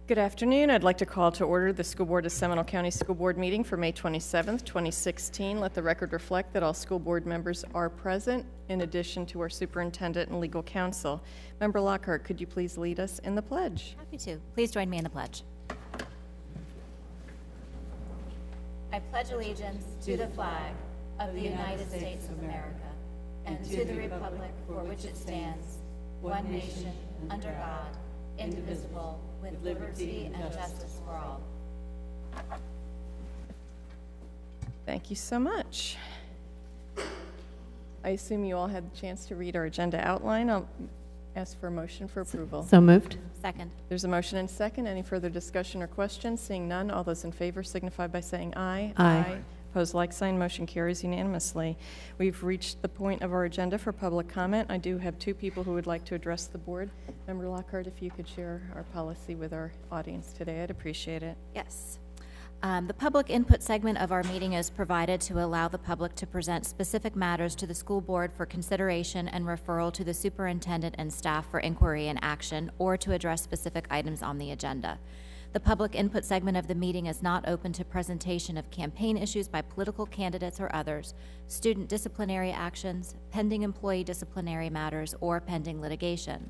Good afternoon. I'd like to call to order the School Board of Seminole County School Board meeting for May 27th, 2016. Let the record reflect that all school board members are present, in addition to our superintendent and legal counsel. Member Lockhart, could you please lead us in the pledge? Happy to. Please join me in the pledge. I pledge allegiance to the flag of the United States of America and to the republic for which it stands, one nation, under God, indivisible, with liberty and justice for all. Thank you so much. I assume you all had the chance to read our agenda outline. I'll ask for a motion for approval. So moved. Second. There's a motion and second. Any further discussion or questions? Seeing none, all those in favor signify by saying aye. Aye. Opposed, like sign. Motion carries unanimously. We've reached the point of our agenda for public comment. I do have two people who would like to address the board. Member Lockhart, if you could share our policy with our audience today, I'd appreciate it. Yes. The public input segment of our meeting is provided to allow the public to present specific matters to the school board for consideration and referral to the superintendent and staff for inquiry and action, or to address specific items on the agenda. The public input segment of the meeting is not open to presentation of campaign issues by political candidates or others, student disciplinary actions, pending employee disciplinary matters, or pending litigation.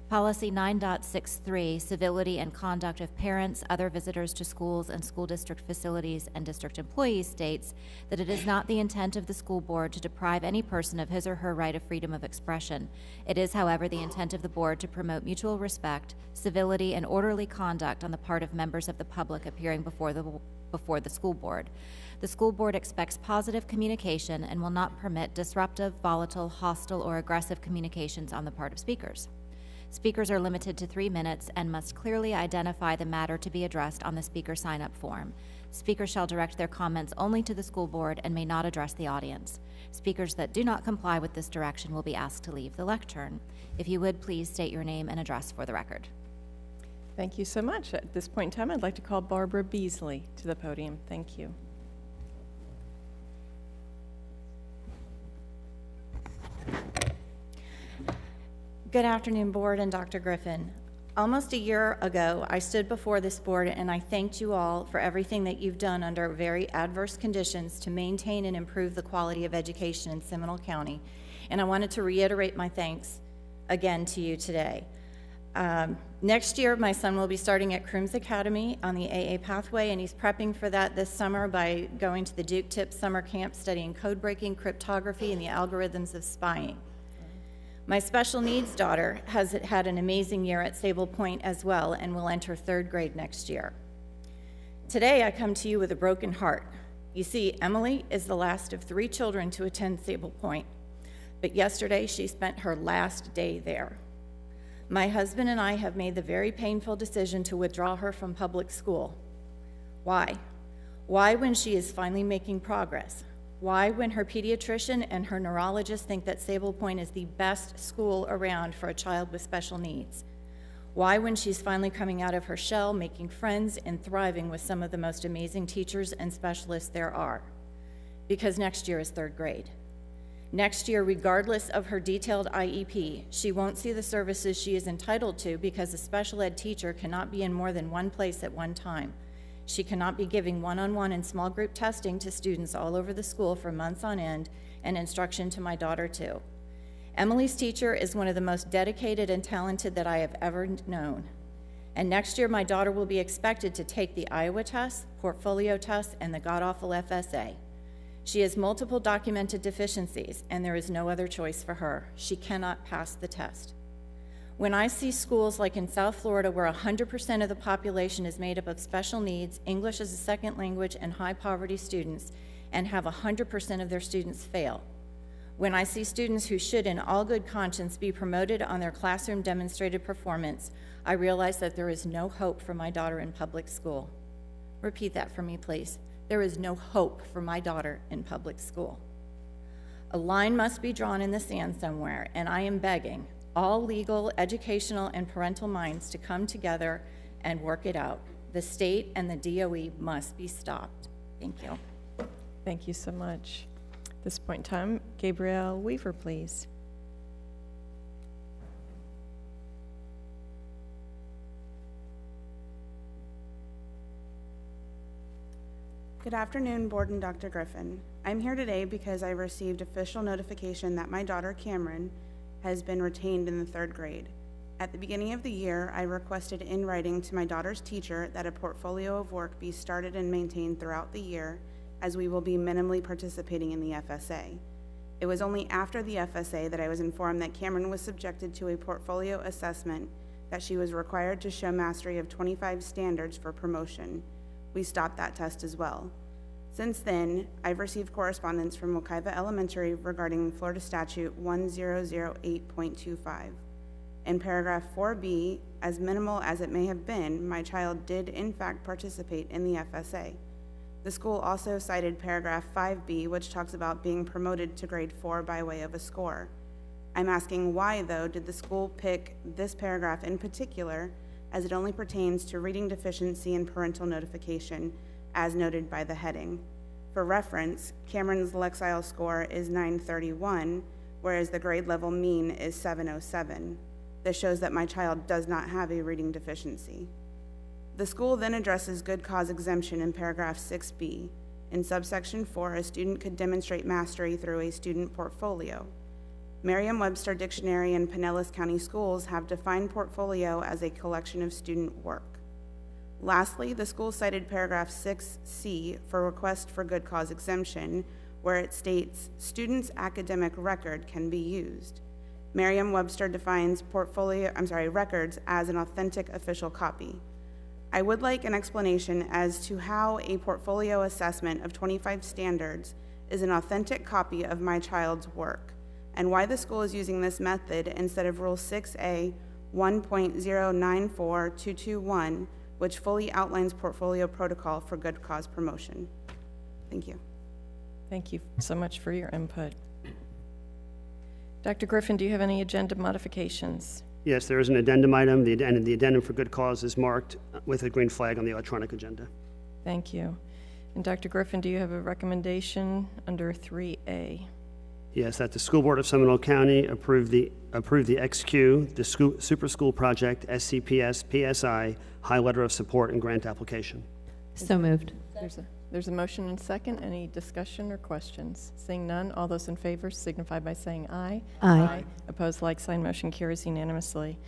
Policy 9.63, civility and conduct of parents, other visitors to schools and school district facilities and district employees, states that it is not the intent of the school board to deprive any person of his or her right of freedom of expression. It is, however, the intent of the board to promote mutual respect, civility, and orderly conduct on the part of members of the public appearing before the school board. The school board expects positive communication and will not permit disruptive, volatile, hostile, or aggressive communications on the part of speakers. Speakers are limited to 3 minutes and must clearly identify the matter to be addressed on the speaker sign-up form. Speakers shall direct their comments only to the school board and may not address the audience. Speakers that do not comply with this direction will be asked to leave the lectern. If you would, please state your name and address for the record. Thank you so much. At this point in time, I'd like to call Barbara Beasley to the podium. Thank you. Good afternoon, board and Dr. Griffin. Almost a year ago, I stood before this board and I thanked you all for everything that you've done under very adverse conditions to maintain and improve the quality of education in Seminole County. And I wanted to reiterate my thanks again to you today. Next year, my son will be starting at Crooms Academy on the AA pathway, and he's prepping for that this summer by going to the Duke Tip Summer Camp, studying code breaking, cryptography, and the algorithms of spying. My special needs daughter has had an amazing year at Sable Point as well and will enter 3rd grade next year. Today, I come to you with a broken heart. You see, Emily is the last of 3 children to attend Sable Point, but yesterday she spent her last day there. My husband and I have made the very painful decision to withdraw her from public school. Why? Why, when she is finally making progress? Why, when her pediatrician and her neurologist think that Sable Point is the best school around for a child with special needs? Why, when she's finally coming out of her shell, making friends, and thriving with some of the most amazing teachers and specialists there are? Because next year is 3rd grade. Next year, regardless of her detailed IEP, she won't see the services she is entitled to because a special ed teacher cannot be in more than one place at one time. She cannot be giving one-on-one and small group testing to students all over the school for months on end, and instruction to my daughter too. Emily's teacher is one of the most dedicated and talented that I have ever known. And next year, my daughter will be expected to take the Iowa test, portfolio test, and the god-awful FSA. She has multiple documented deficiencies, and there is no other choice for her. She cannot pass the test. When I see schools like in South Florida where 100% of the population is made up of special needs, English as a second language, and high poverty students, and have 100% of their students fail. When I see students who should in all good conscience be promoted on their classroom demonstrated performance, I realize that there is no hope for my daughter in public school. Repeat that for me, please. There is no hope for my daughter in public school. A line must be drawn in the sand somewhere, and I am begging all legal, educational, and parental minds to come together and work it out. The state and the DOE must be stopped. Thank you. Thank you so much. At this point in time, Gabrielle Weaver, please. Good afternoon, Board and Dr. Griffin. I'm here today because I received official notification that my daughter, Cameron, has been retained in the 3rd grade. At the beginning of the year, I requested in writing to my daughter's teacher that a portfolio of work be started and maintained throughout the year, as we will be minimally participating in the FSA. It was only after the FSA that I was informed that Cameron was subjected to a portfolio assessment that she was required to show mastery of 25 standards for promotion. We stopped that test as well. Since then, I've received correspondence from Wekiva Elementary regarding Florida Statute 1008.25. In paragraph 4B, as minimal as it may have been, my child did in fact participate in the FSA. The school also cited paragraph 5B, which talks about being promoted to grade 4 by way of a score. I'm asking why, though, did the school pick this paragraph in particular, as it only pertains to reading deficiency and parental notification, as noted by the heading. For reference, Cameron's Lexile score is 931, whereas the grade level mean is 707. This shows that my child does not have a reading deficiency. The school then addresses good cause exemption in paragraph 6B. In subsection 4, a student could demonstrate mastery through a student portfolio. Merriam-Webster Dictionary and Pinellas County Schools have defined portfolio as a collection of student work. Lastly, the school cited paragraph 6C for request for good cause exemption, where it states, students' academic record can be used. Merriam-Webster defines records as an authentic official copy. I would like an explanation as to how a portfolio assessment of 25 standards is an authentic copy of my child's work, and why the school is using this method instead of Rule 6A 1.094221, which fully outlines portfolio protocol for good cause promotion. Thank you. Thank you so much for your input. Dr. Griffin, do you have any agenda modifications? Yes, there is an addendum item. The addendum for good cause is marked with a green flag on the electronic agenda. Thank you. And Dr. Griffin, do you have a recommendation under 3A? Yes, that the School Board of Seminole County approve the XQ, the Super School Project, SCPS, PSI, High Letter of Support and Grant Application. So moved. There's a motion and second. Any discussion or questions? Seeing none, all those in favor signify by saying aye. Aye. Opposed, like sign. Motion carries unanimously.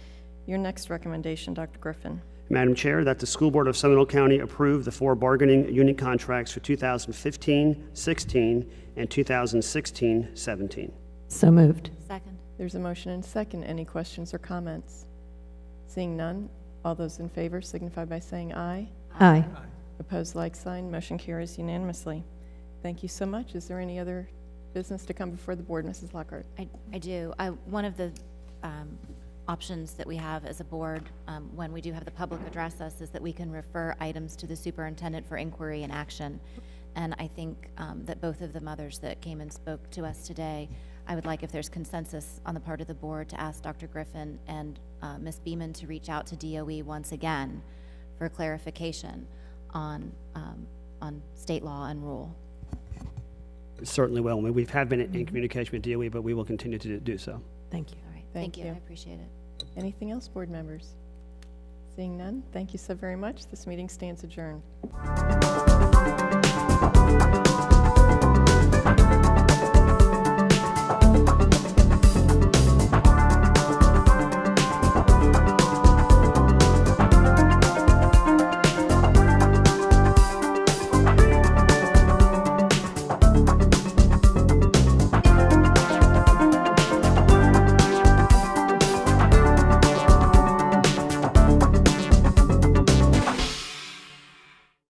Your next recommendation, Dr. Griffin. Madam Chair, that the School Board of Seminole County approve the 4 bargaining unit contracts for 2015-16 and 2016-17. So moved. Second. There's a motion and second. Any questions or comments? Seeing none, all those in favor signify by saying aye. Aye. Opposed, like sign. Motion carries unanimously. Thank you so much. Is there any other business to come before the board, Mrs. Lockhart? I do. One of the options that we have as a board when we do have the public address us is that we can refer items to the superintendent for inquiry and action. And I think that both of the mothers that came and spoke to us today, I would like, if there's consensus on the part of the board, to ask Dr. Griffin and Ms. Beeman to reach out to DOE once again for clarification on state law and rule. Certainly will. I mean, we have been in communication with DOE, but we will continue to do so. Thank you. All right. Thank Thank you. you. I appreciate it. Anything else, board members? Seeing none, thank you so very much. This meeting stands adjourned.